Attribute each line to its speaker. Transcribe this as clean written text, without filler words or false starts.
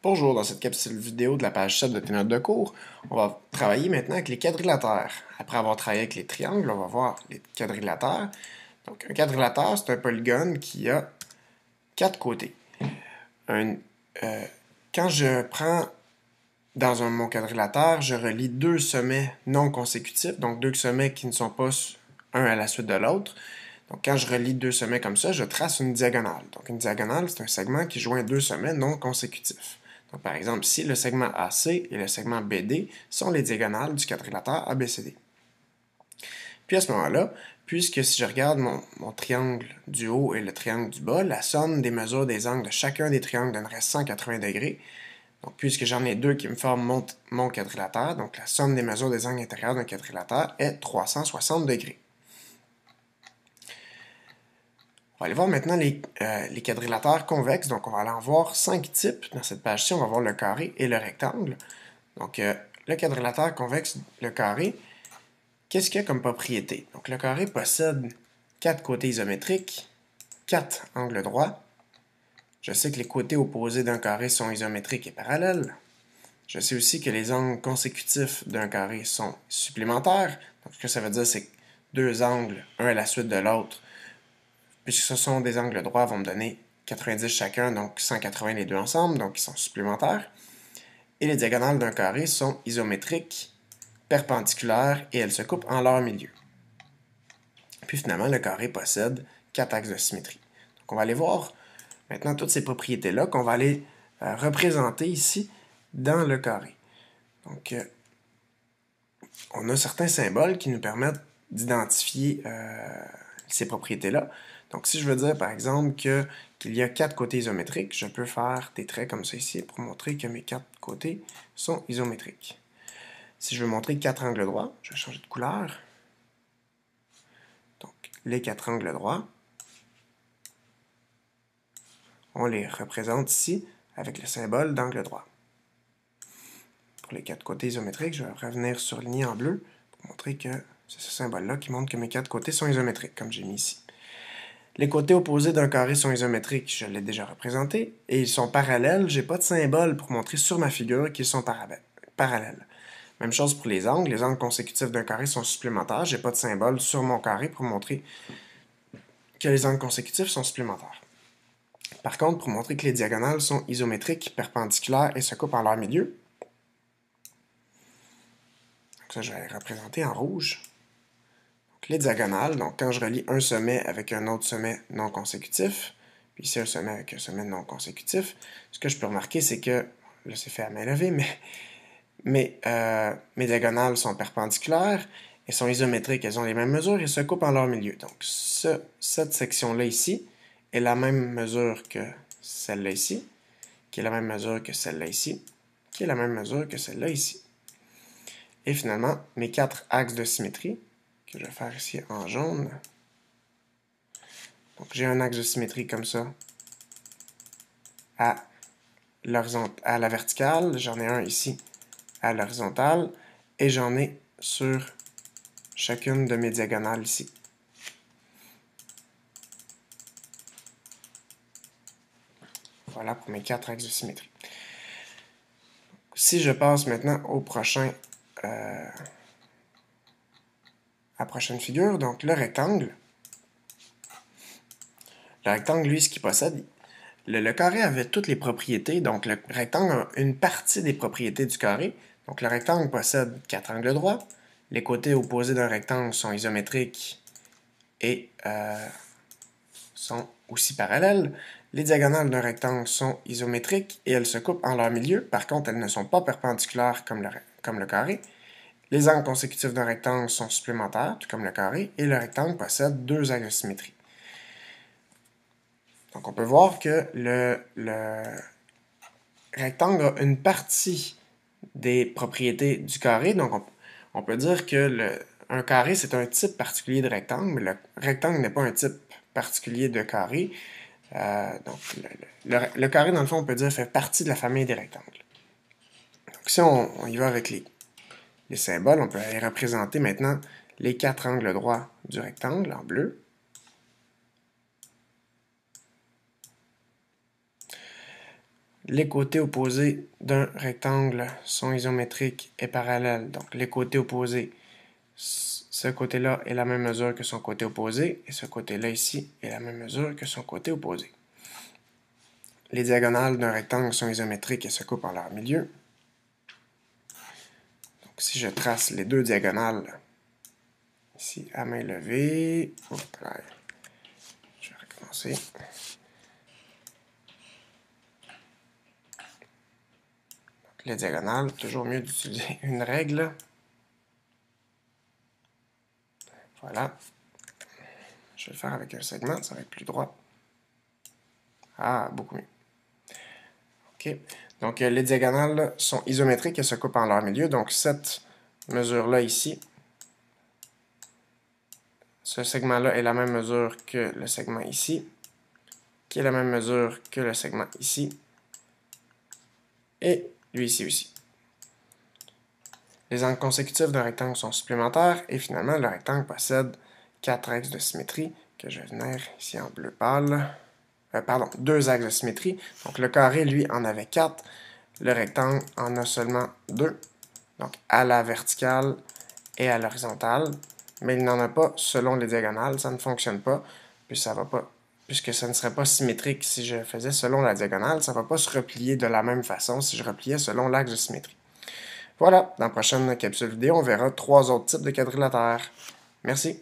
Speaker 1: Bonjour, dans cette capsule vidéo de la page 7 de tes notes de cours, on va travailler maintenant avec les quadrilatères. Après avoir travaillé avec les triangles, on va voir les quadrilatères. Donc, un quadrilatère, c'est un polygone qui a 4 côtés. Quand je prends dans mon quadrilatère, je relie deux sommets non consécutifs, donc deux sommets qui ne sont pas un à la suite de l'autre. Donc, quand je relie deux sommets comme ça, je trace une diagonale. Donc, une diagonale, c'est un segment qui joint deux sommets non consécutifs. Donc, par exemple, ici, le segment AC et le segment BD sont les diagonales du quadrilatère ABCD. Puis à ce moment-là, puisque si je regarde mon triangle du haut et le triangle du bas, la somme des mesures des angles de chacun des triangles donnerait 180 degrés. Donc, puisque j'en ai deux qui me forment mon quadrilatère, donc la somme des mesures des angles intérieurs d'un quadrilatère est 360 degrés. On va aller voir maintenant les quadrilatères convexes. Donc, on va aller en voir 5 types. Dans cette page-ci, on va voir le carré et le rectangle. Donc, le quadrilatère convexe, le carré, qu'est-ce qu'il y a comme propriété? Donc, le carré possède 4 côtés isométriques, 4 angles droits. Je sais que les côtés opposés d'un carré sont isométriques et parallèles. Je sais aussi que les angles consécutifs d'un carré sont supplémentaires. Donc, ce que ça veut dire, c'est que deux angles, un à la suite de l'autre, puisque ce sont des angles droits, vont me donner 90 chacun, donc 180 les deux ensemble, donc ils sont supplémentaires. Et les diagonales d'un carré sont isométriques, perpendiculaires, et elles se coupent en leur milieu. Puis finalement, le carré possède 4 axes de symétrie. Donc on va aller voir maintenant toutes ces propriétés-là qu'on va aller représenter ici dans le carré. Donc, on a certains symboles qui nous permettent d'identifier ces propriétés-là. Donc, si je veux dire, par exemple, qu'il y a 4 côtés isométriques, je peux faire des traits comme ça ici pour montrer que mes 4 côtés sont isométriques. Si je veux montrer 4 angles droits, je vais changer de couleur. Donc, les 4 angles droits, on les représente ici avec le symbole d'angle droit. Pour les 4 côtés isométriques, je vais revenir surligner en bleu pour montrer que c'est ce symbole-là qui montre que mes 4 côtés sont isométriques, comme j'ai mis ici. Les côtés opposés d'un carré sont isométriques, je l'ai déjà représenté, et ils sont parallèles. Je n'ai pas de symbole pour montrer sur ma figure qu'ils sont parallèles. Même chose pour les angles. Les angles consécutifs d'un carré sont supplémentaires. Je n'ai pas de symbole sur mon carré pour montrer que les angles consécutifs sont supplémentaires. Par contre, pour montrer que les diagonales sont isométriques, perpendiculaires et se coupent en leur milieu, donc ça, je vais les représenter en rouge. Donc, les diagonales, donc quand je relie un sommet avec un autre sommet non consécutif, puis ici un sommet avec un sommet non consécutif, ce que je peux remarquer, c'est que, là c'est fait à main levée, mais mes diagonales sont perpendiculaires, elles sont isométriques, elles ont les mêmes mesures et se coupent en leur milieu. Donc cette section-là ici est la même mesure que celle-là ici, qui est la même mesure que celle-là ici, qui est la même mesure que celle-là ici. Et finalement, mes 4 axes de symétrie, que je vais faire ici en jaune. Donc j'ai un axe de symétrie comme ça à la verticale, j'en ai un ici à l'horizontale, et j'en ai sur chacune de mes diagonales ici. Voilà pour mes 4 axes de symétrie. Si je passe maintenant au à la prochaine figure, donc le rectangle. Le rectangle, lui, ce qu'il possède, le carré avait toutes les propriétés, donc le rectangle a une partie des propriétés du carré. Donc le rectangle possède 4 angles droits. Les côtés opposés d'un rectangle sont isométriques et sont aussi parallèles. Les diagonales d'un rectangle sont isométriques et elles se coupent en leur milieu. Par contre, elles ne sont pas perpendiculaires comme le carré. Les angles consécutifs d'un rectangle sont supplémentaires, tout comme le carré, et le rectangle possède 2 axes de symétrie. Donc on peut voir que le rectangle a une partie des propriétés du carré. Donc on peut dire que un carré, c'est un type particulier de rectangle, mais le rectangle n'est pas un type particulier de carré. Donc le carré, dans le fond, on peut dire, fait partie de la famille des rectangles. Donc si on y va avec les symboles, on peut aller représenter maintenant les 4 angles droits du rectangle en bleu. les côtés opposés d'un rectangle sont isométriques et parallèles. Donc, les côtés opposés, ce côté-là est la même mesure que son côté opposé, et ce côté-là ici est la même mesure que son côté opposé. Les diagonales d'un rectangle sont isométriques et se coupent en leur milieu. Donc, si je trace les deux diagonales, ici à main levée, je vais recommencer. Donc, les diagonales, toujours mieux d'utiliser une règle. Voilà. Je vais le faire avec un segment, ça va être plus droit. Ah, beaucoup mieux. OK. Donc, les diagonales sont isométriques et se coupent en leur milieu. Donc, cette mesure-là ici, ce segment-là est la même mesure que le segment ici, qui est la même mesure que le segment ici, et lui ici aussi. Les angles consécutifs d'un rectangle sont supplémentaires, et finalement, le rectangle possède 4 axes de symétrie, que je vais venir ici en bleu pâle. Pardon, 2 axes de symétrie. Donc, le carré, lui, en avait 4. Le rectangle en a seulement 2. Donc, à la verticale et à l'horizontale. Mais il n'en a pas selon les diagonales. Ça ne fonctionne pas, puisque ça ne serait pas symétrique si je faisais selon la diagonale. Ça ne va pas se replier de la même façon si je repliais selon l'axe de symétrie. Voilà, dans la prochaine capsule vidéo, on verra 3 autres types de quadrilatères. Merci.